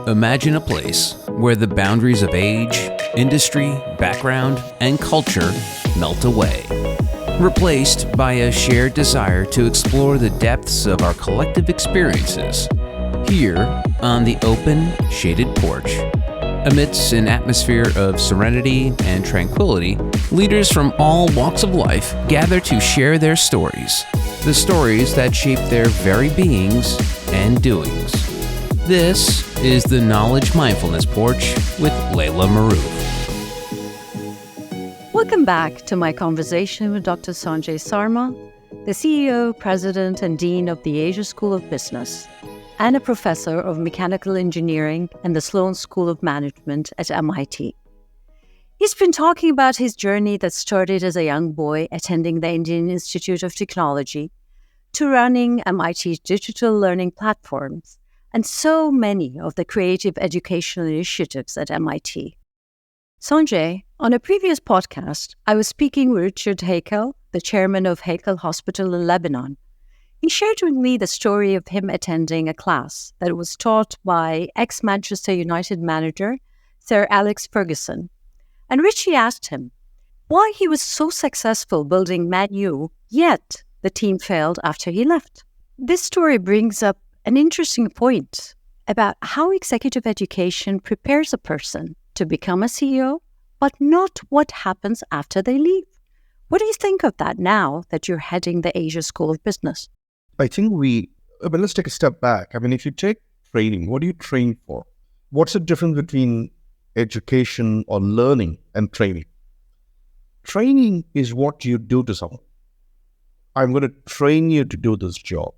Imagine a place where the boundaries of age, industry, background, and culture melt away, replaced by a shared desire to explore the depths of our collective experiences. Here, on the open, shaded porch, amidst an atmosphere of serenity and tranquility, leaders from all walks of life gather to share their stories, the stories that shape their very beings and doings. This is the Knowledge Mindfulness Porch with Laila and Marouf. Welcome back to my conversation with Dr. Sanjay Sarma, the CEO, President, and Dean of the Asia School of Business, and a professor of mechanical engineering and the Sloan School of Management at MIT. He's been talking about his journey that started as a young boy attending the Indian Institute of Technology to running MIT's digital learning platforms and so many of the creative educational initiatives at MIT. Sanjay, on a previous podcast, I was speaking with Richard Hakel, the chairman of Hakel Hospital in Lebanon. He shared with me the story of him attending a class that was taught by ex-Manchester United manager Sir Alex Ferguson. And Richie asked him why he was so successful building Man U, yet the team failed after he left. This story brings up an interesting point about how executive education prepares a person to become a CEO, but not what happens after they leave. What do you think of that now that you're heading the Asia School of Business? I think let's take a step back. If you take training, what do you train for? What's the difference between education or learning and training? Training is what you do to someone. I'm going to train you to do this job.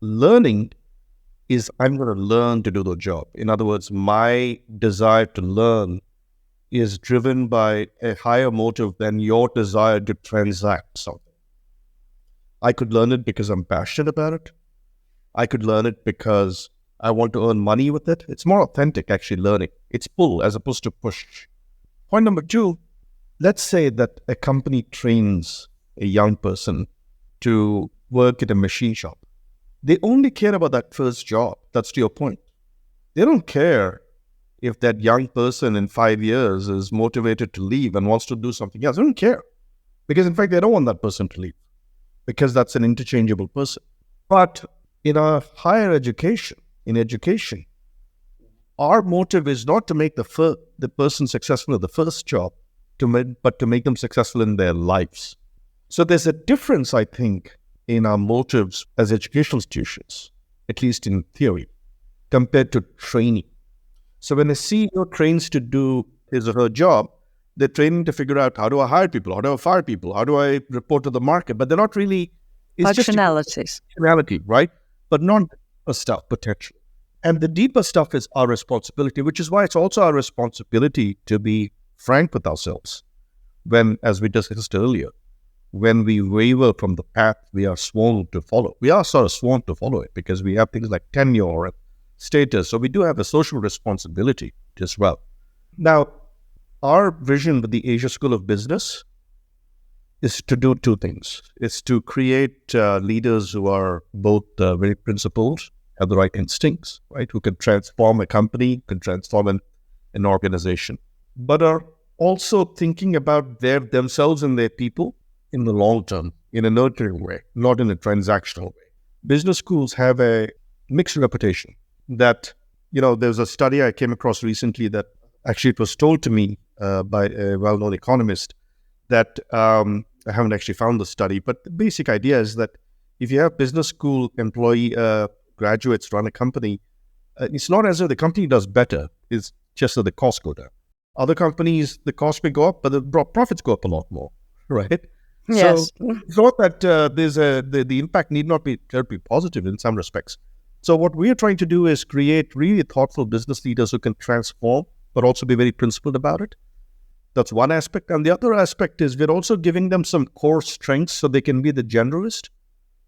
Learning is I'm going to learn to do the job. In other words, my desire to learn is driven by a higher motive than your desire to transact something. I could learn it because I'm passionate about it. I could learn it because I want to earn money with it. It's more authentic, actually, learning. It's pull as opposed to push. Point number 2, let's say that a company trains a young person to work at a machine shop. They only care about that first job. That's to your point. They don't care if that young person in 5 years is motivated to leave and wants to do something else. They don't care. Because in fact, they don't want that person to leave. Because that's an interchangeable person. But in our higher education, our motive is not to make the person successful at the first job, but to make them successful in their lives. So there's a difference, I think, in our motives as educational institutions, at least in theory, compared to training. So when a CEO trains to do his or her job, they're training to figure out, how do I hire people? How do I fire people? How do I report to the market? But they're not really... Functionalities. Functionality, right? But not deeper stuff, potentially. And the deeper stuff is our responsibility, which is why it's also our responsibility to be frank with ourselves. When, as we discussed earlier, when we waver from the path we are sworn to follow. We are sort of sworn to follow it because we have things like tenure and status. So we do have a social responsibility as well. Now, our vision with the Asia School of Business is to do 2 things. It's to create leaders who are both very principled, have the right instincts, right? Who can transform a company, can transform an organization, but are also thinking about themselves and their people in the long term, in a nurturing way, not in a transactional way. Business schools have a mixed reputation that, there's a study I came across recently that actually it was told to me by a well-known economist that I haven't actually found the study, but the basic idea is that if you have business school graduates run a company, it's not as if the company does better, it's just that the costs go down. Other companies, the costs may go up, but the profits go up a lot more, right? Yes. So it's not that the impact need not be terribly positive in some respects. So what we are trying to do is create really thoughtful business leaders who can transform, but also be very principled about it. That's one aspect. And the other aspect is we're also giving them some core strengths so they can be the generalist,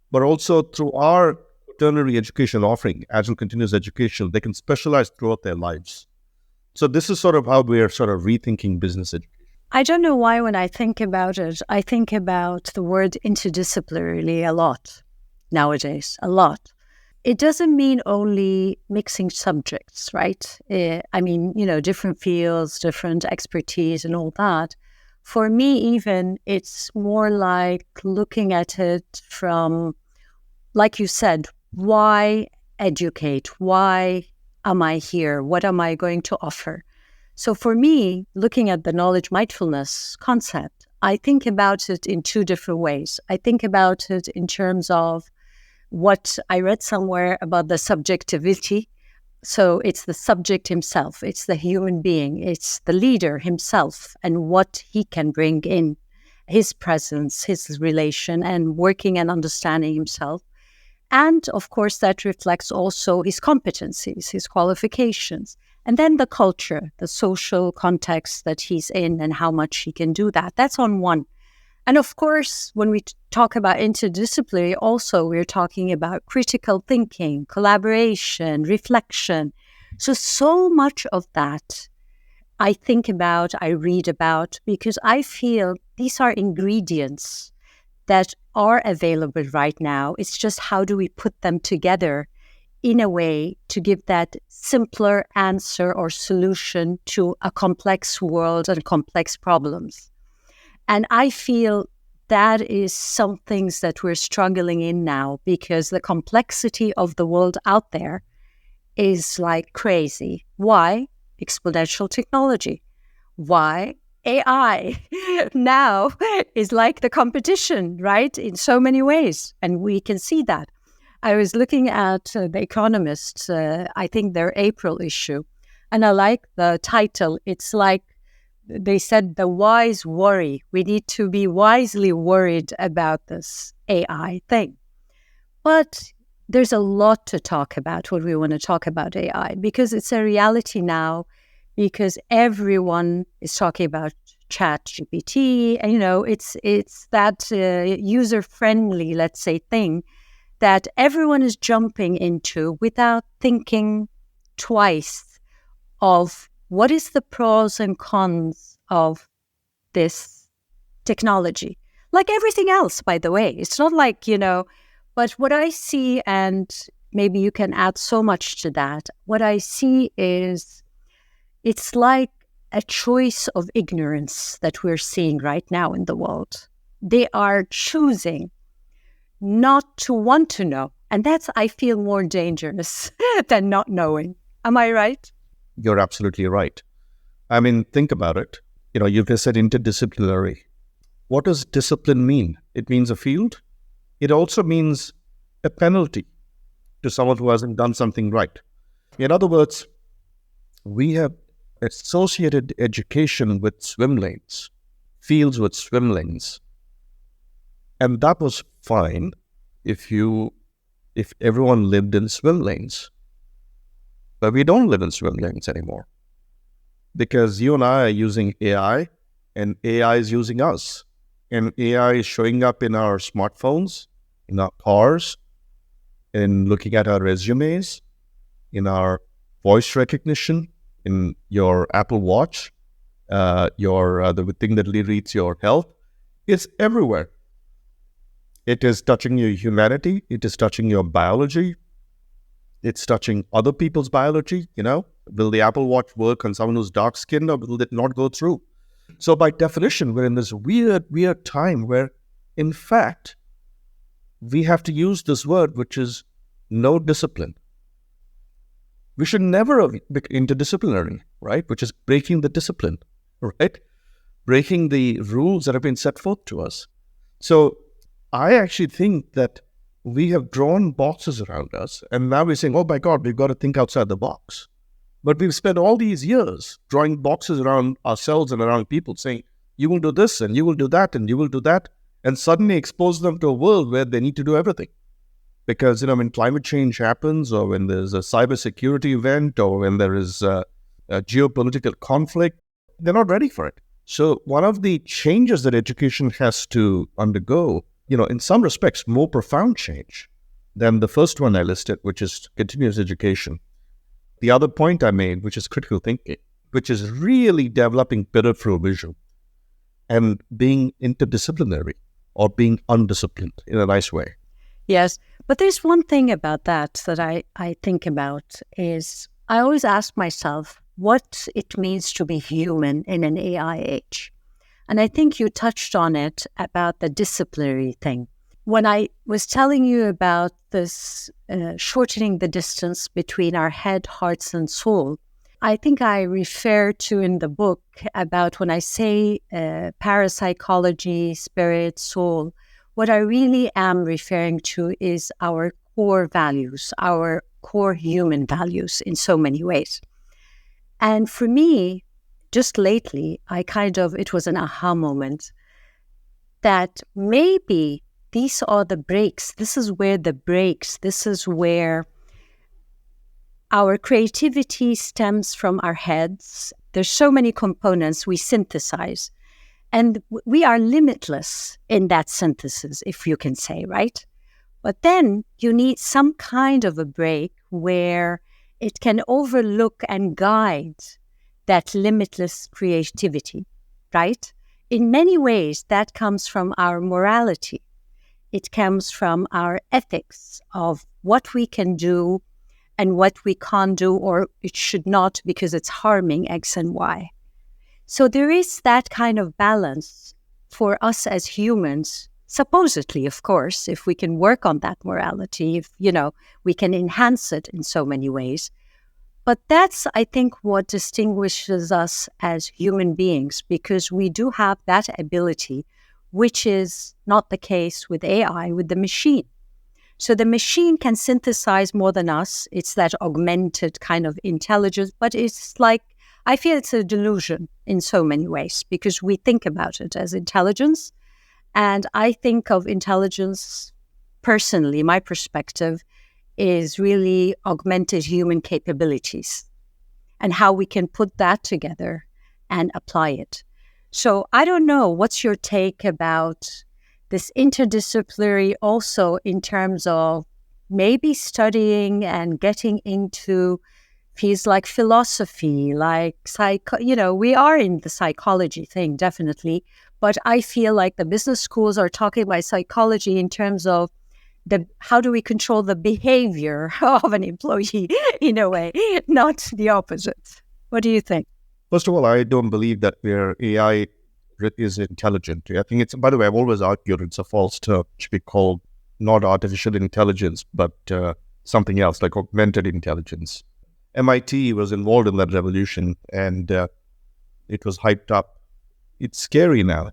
but also through our ternary education offering, Agile Continuous Education, they can specialize throughout their lives. So this is sort of how we are sort of rethinking business education. I don't know why when I think about it, I think about the word interdisciplinary a lot nowadays, a lot. it doesn't mean only mixing subjects, right? I mean, different fields, different expertise and all that. For me, even, it's more like looking at it from, like you said, why educate? Why am I here? What am I going to offer? So for me, looking at the knowledge mindfulness concept, I think about it in two different ways. I think about it in terms of what I read somewhere about the subjectivity. So it's the subject himself, it's the human being, it's the leader himself and what he can bring in, his presence, his relation, and working and understanding himself. And of course, that reflects also his competencies, his qualifications, and then the culture, the social context that he's in and how much he can do that. That's on one. And of course, when we talk about interdisciplinary, also we're talking about critical thinking, collaboration, reflection. So much of that I think about, I read about, because I feel these are ingredients that are available right now. It's just how do we put them together in a way to give that simpler answer or solution to a complex world and complex problems. And I feel that is some things that we're struggling in now because the complexity of the world out there is like crazy. Why? Exponential technology. Why? AI now is like the competition, right? In so many ways. And we can see that. I was looking at The Economist, I think their April issue, and I like the title. It's like they said, the wise worry. We need to be wisely worried about this AI thing. But there's a lot to talk about when we want to talk about AI because it's a reality now, because everyone is talking about Chat GPT, and it's that user-friendly, let's say, thing that everyone is jumping into without thinking twice of what is the pros and cons of this technology. Like everything else, by the way. It's not like, but what I see, and maybe you can add so much to that, what I see is it's like a choice of ignorance that we're seeing right now in the world. They are choosing not to want to know. And that's, I feel, more dangerous than not knowing. Am I right? You're absolutely right. I mean, think about it. You've just said interdisciplinary. What does discipline mean? It means a field. It also means a penalty to someone who hasn't done something right. In other words, we have associated education with swim lanes, fields with swim lanes. And that was fine if everyone lived in swim lanes. But we don't live in swim lanes anymore because you and I are using AI and AI is using us. And AI is showing up in our smartphones, in our cars, in looking at our resumes, in our voice recognition, in your Apple Watch, the thing that reads your health. It's everywhere. It is touching your humanity. It is touching your biology. It's touching other people's biology. Will the Apple Watch work on someone who's dark-skinned, or will it not go through? So by definition, we're in this weird time where, in fact, we have to use this word, which is no discipline. We should never be interdisciplinary, right? Which is breaking the discipline, right? Breaking the rules that have been set forth to us. So I actually think that we have drawn boxes around us, and now we're saying, oh my God, we've got to think outside the box. But we've spent all these years drawing boxes around ourselves and around people, saying, you will do this, and you will do that, and you will do that, and suddenly expose them to a world where they need to do everything. Because, when climate change happens, or when there's a cybersecurity event, or when there is a geopolitical conflict, they're not ready for it. So one of the changes that education has to undergo, in some respects, more profound change than the first one I listed, which is continuous education. The other point I made, which is critical thinking, which is really developing peripheral vision and being interdisciplinary or being undisciplined in a nice way. Yes. But there's one thing about that I think about is I always ask myself what it means to be human in an AI age. And I think you touched on it about the disciplinary thing. When I was telling you about this shortening the distance between our head, hearts, and soul, I think I refer to in the book about when I say parapsychology, spirit, soul, what I really am referring to is our core values, our core human values in so many ways. And for me, just lately, it was an aha moment that maybe these are the breaks. This is where the breaks, this is where our creativity stems from our heads. There's so many components we synthesize. And we are limitless in that synthesis, if you can say, right? But then you need some kind of a break where it can overlook and guide that limitless creativity, right? In many ways, that comes from our morality. It comes from our ethics of what we can do and what we can't do, or it should not because it's harming X and Y. So there is that kind of balance for us as humans, supposedly, of course, if we can work on that morality, if, we can enhance it in so many ways. But that's, I think, what distinguishes us as human beings, because we do have that ability, which is not the case with AI, with the machine. So the machine can synthesize more than us. It's that augmented kind of intelligence, but it's like, I feel it's a delusion in so many ways because we think about it as intelligence. And I think of intelligence, personally, my perspective is really augmented human capabilities and how we can put that together and apply it. So I don't know, what's your take about this interdisciplinary also in terms of maybe studying and getting into fields like philosophy, like we are in the psychology thing, definitely. But I feel like the business schools are talking about psychology in terms of how do we control the behavior of an employee in a way, not the opposite. What do you think? First of all, I don't believe that AI is intelligent. I think it's, by the way, I've always argued it's a false term. It should be called not artificial intelligence, but something else like augmented intelligence. MIT was involved in that revolution and it was hyped up. It's scary now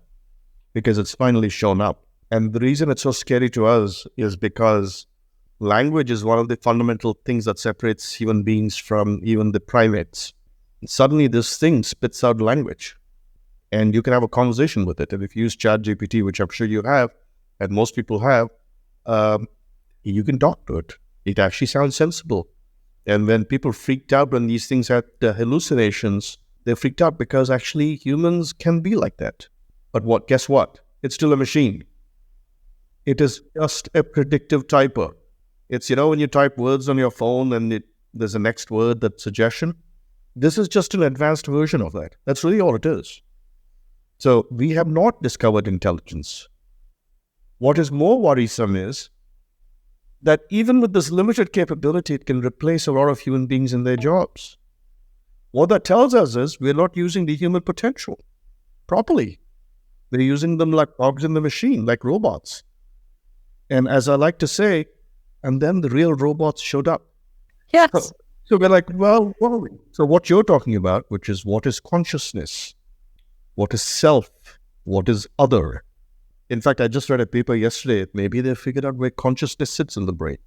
because it's finally shown up. And the reason it's so scary to us is because language is one of the fundamental things that separates human beings from even the primates. And suddenly this thing spits out language and you can have a conversation with it. And if you use ChatGPT, which I'm sure you have, and most people have, you can talk to it. It actually sounds sensible. And when people freaked out when these things had hallucinations, they freaked out because actually humans can be like that. But guess what? It's still a machine. It is just a predictive typer. It's, when you type words on your phone and there's a next word, that suggestion. This is just an advanced version of that. That's really all it is. So we have not discovered intelligence. What is more worrisome is that even with this limited capability, it can replace a lot of human beings in their jobs. What that tells us is we're not using the human potential properly. We're using them like cogs in the machine, like robots. And as I like to say, and then the real robots showed up. Yes. So we're like, well, so what you're talking about, which is what is consciousness, what is self, what is other. In fact, I just read a paper yesterday. Maybe they figured out where consciousness sits in the brain.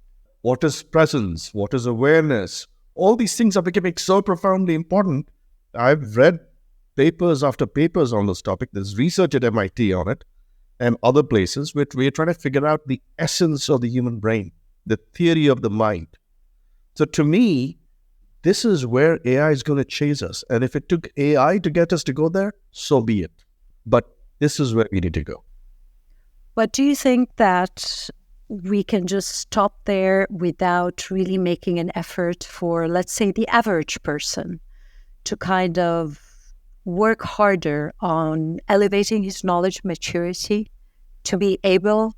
What is presence? What is awareness? All these things are becoming so profoundly important. I've read papers after papers on this topic. There's research at MIT on it and other places where we're trying to figure out the essence of the human brain, the theory of the mind. So to me, this is where AI is going to chase us. And if it took AI to get us to go there, so be it. But this is where we need to go. But do you think that we can just stop there without really making an effort for, let's say, the average person to kind of work harder on elevating his knowledge maturity to be able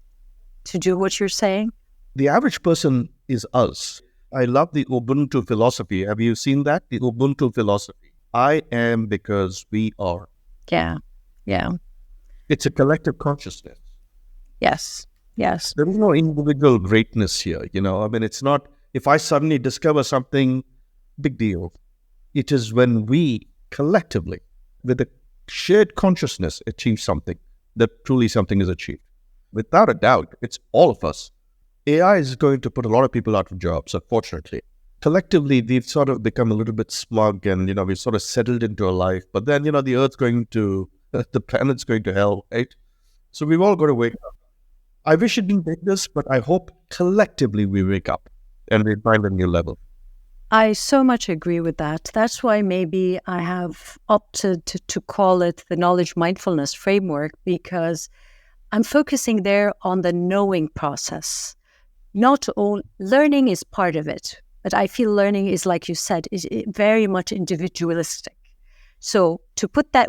to do what you're saying? The average person is us. I love the Ubuntu philosophy. Have you seen that? The Ubuntu philosophy. I am because we are. Yeah. Yeah. It's a collective consciousness. Yes. Yes. There is no individual greatness here. I mean, it's not, if I suddenly discover something, big deal. It is when we collectively, with a shared consciousness, achieve something, that truly something is achieved. Without a doubt, it's all of us. AI is going to put a lot of people out of jobs, unfortunately. Collectively, we've sort of become a little bit smug and, we've sort of settled into a life. But then, the Earth's going to, the planet's going to hell, right? So we've all got to wake up. I wish it didn't take this, but I hope collectively we wake up and we find a new level. I so much agree with that. That's why maybe I have opted to call it the Knowledge Mindfulness Framework, because I'm focusing there on the knowing process. Not all learning is part of it, but I feel learning is, like you said, is very much individualistic. So to put that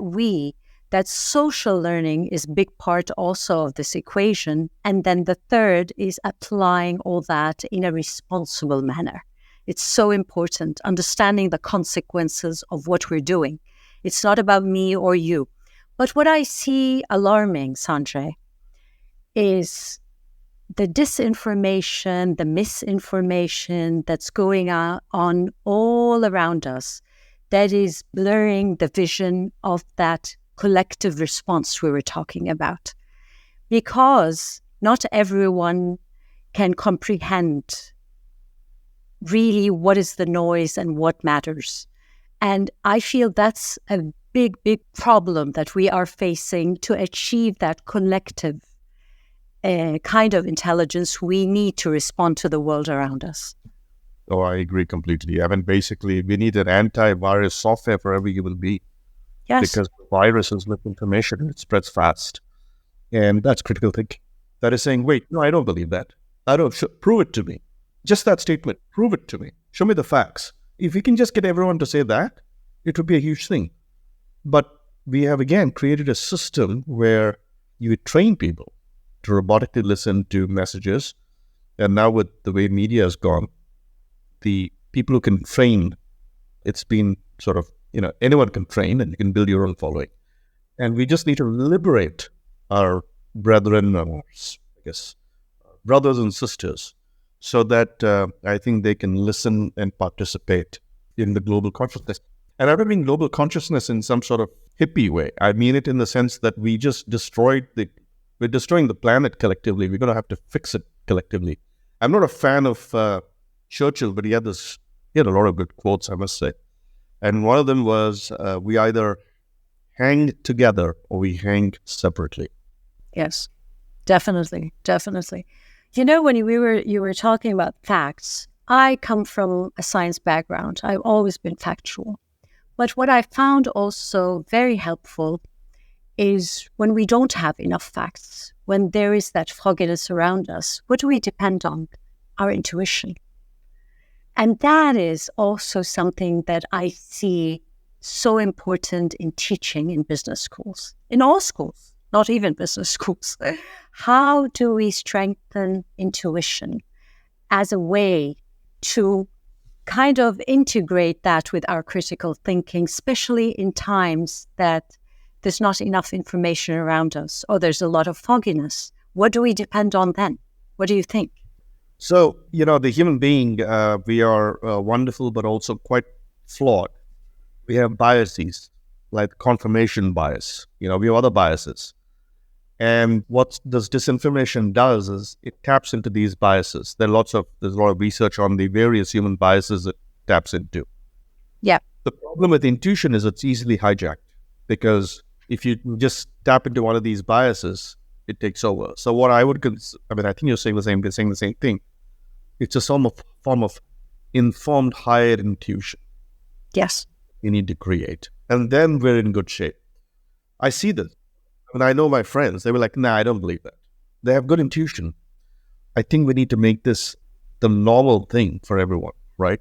social learning is a big part also of this equation. And then the third is applying all that in a responsible manner. It's so important, understanding the consequences of what we're doing. It's not about me or you. But what I see alarming, Sanjay, is the disinformation, the misinformation that's going on all around us, that is blurring the vision of that collective response we were talking about. Because not everyone can comprehend really what is the noise and what matters. And I feel that's a big, big problem that we are facing to achieve that collective kind of intelligence we need to respond to the world around us. Oh, I agree completely. I mean, basically, we need an antivirus software for every human being. Yes. Because the virus is with information and it spreads fast. And that's critical thinking. That is saying, wait, no, I don't believe that. Prove it to me. Just that statement, prove it to me. Show me the facts. If we can just get everyone to say that, it would be a huge thing. But we have, again, created a system where you train people to robotically listen to messages. And now with the way media has gone, the people who can train, it's been sort of, anyone can train and you can build your own following. And we just need to liberate our brethren, or I guess, brothers and sisters, so that I think they can listen and participate in the global consciousness. And I don't mean global consciousness in some sort of hippie way. I mean it in the sense that we just we're destroying the planet collectively. We're going to have to fix it collectively. I'm not a fan of Churchill, but he had a lot of good quotes, I must say. And one of them was, we either hang together or we hang separately. Yes, definitely. When you were talking about facts, I come from a science background. I've always been factual. But what I found also very helpful is when we don't have enough facts, when there is that fogginess around us, what do we depend on? Our intuition. And that is also something that I see so important in teaching in business schools, in all schools, not even business schools. How do we strengthen intuition as a way to kind of integrate that with our critical thinking, especially in times that there's not enough information around us or there's a lot of fogginess? What do we depend on then? What do you think? So, the human being, we are wonderful, but also quite flawed. We have biases, like confirmation bias. We have other biases. And what this disinformation does is it taps into these biases. There's a lot of research on the various human biases it taps into. Yeah. The problem with intuition is it's easily hijacked, because if you just tap into one of these biases, it takes over. So what I think you're saying the same thing. It's a form of informed higher intuition. Yes. We need to create. And then we're in good shape. I see this. I know my friends, they were like, nah, I don't believe that. They have good intuition. I think we need to make this the normal thing for everyone, right?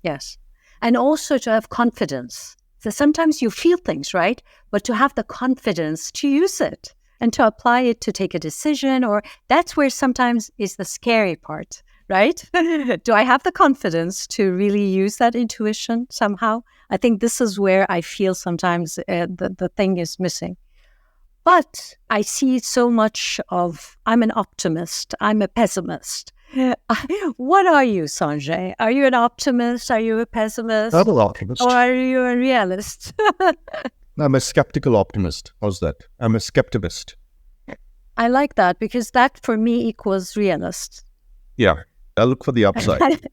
Yes. And also to have confidence. So sometimes you feel things, right? But to have the confidence to use it. and to apply it to take a decision, or that's where sometimes is the scary part, right? Do I have the confidence to really use that intuition somehow? I think this is where I feel sometimes the thing is missing. But I see so much of, I'm an optimist, I'm a pessimist. What are you, Sanjay? Are you an optimist? Are you a pessimist? I'm an optimist. Or are you a realist? I'm a skeptical optimist. How's that? I'm a skepticist. I like that because that for me equals realist. Yeah, I look for the upside.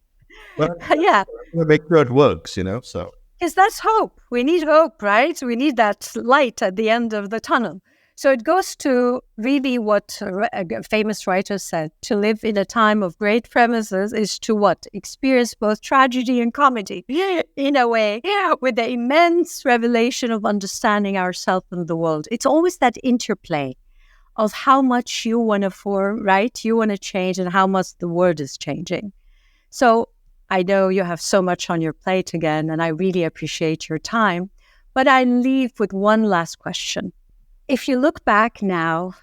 But Yeah. I make sure it works, so. Because that's hope. We need hope, right? We need that light at the end of the tunnel. So it goes to really what a famous writer said, to live in a time of great premises is to what? Experience both tragedy and comedy, in a way, with the immense revelation of understanding ourselves and the world. It's always that interplay of how much you want to form, right? You want to change and how much the world is changing. So I know you have so much on your plate again, and I really appreciate your time. But I leave with one last question. If you look back now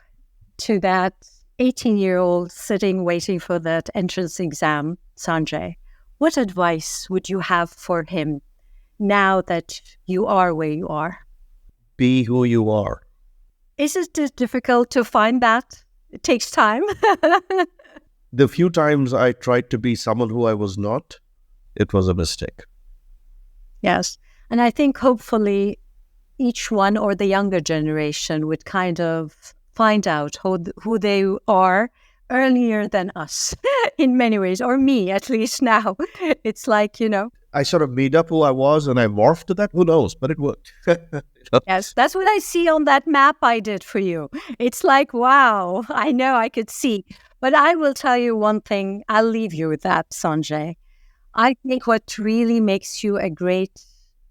to that 18-year-old sitting waiting for that entrance exam, Sanjay, what advice would you have for him now that you are where you are? Be who you are. Is it difficult to find that? It takes time. The few times I tried to be someone who I was not, it was a mistake. Yes. And I think hopefully each one or the younger generation would kind of find out who they are earlier than us in many ways, or me at least now. It's like, I sort of made up who I was and I morphed to that. Who knows? But it worked. Yes, that's what I see on that map I did for you. It's like, wow, I know I could see. But I will tell you one thing. I'll leave you with that, Sanjay. I think what really makes you a great,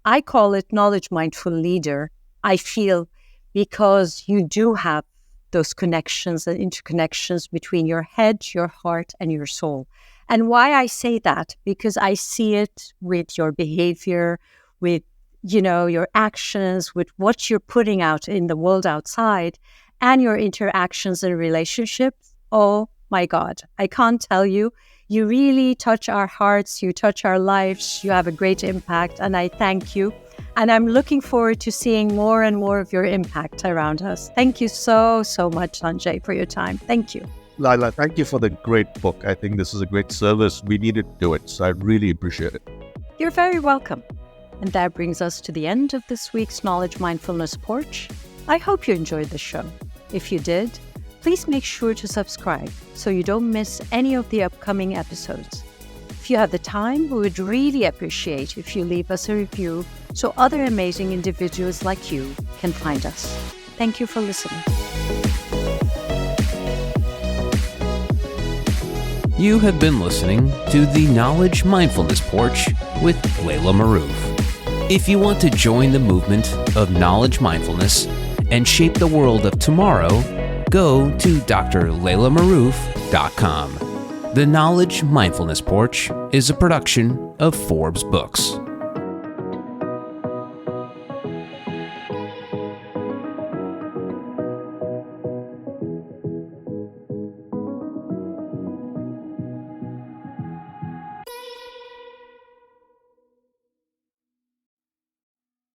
I call it knowledge mindful leader, I feel, because you do have those connections and interconnections between your head, your heart, and your soul. And why I say that, because I see it with your behavior, with, your actions, with what you're putting out in the world outside, and your interactions and relationships. Oh my God, I can't tell you. You really touch our hearts, you touch our lives, you have a great impact, and I thank you. And I'm looking forward to seeing more and more of your impact around us. Thank you so, so much, Sanjay, for your time. Thank you. Laila, thank you for the great book. I think this is a great service. We needed to do it, so I really appreciate it. You're very welcome. And that brings us to the end of this week's Knowledge Mindfulness Porch. I hope you enjoyed the show. If you did, please make sure to subscribe so you don't miss any of the upcoming episodes. If you have the time, we would really appreciate if you leave us a review so other amazing individuals like you can find us. Thank you for listening. You have been listening to the Knowledge Mindfulness Porch with Laila Marouf. If you want to join the movement of knowledge mindfulness and shape the world of tomorrow, go to drlailamarouf.com. The Knowledge Mindfulness Porch is a production of Forbes Books.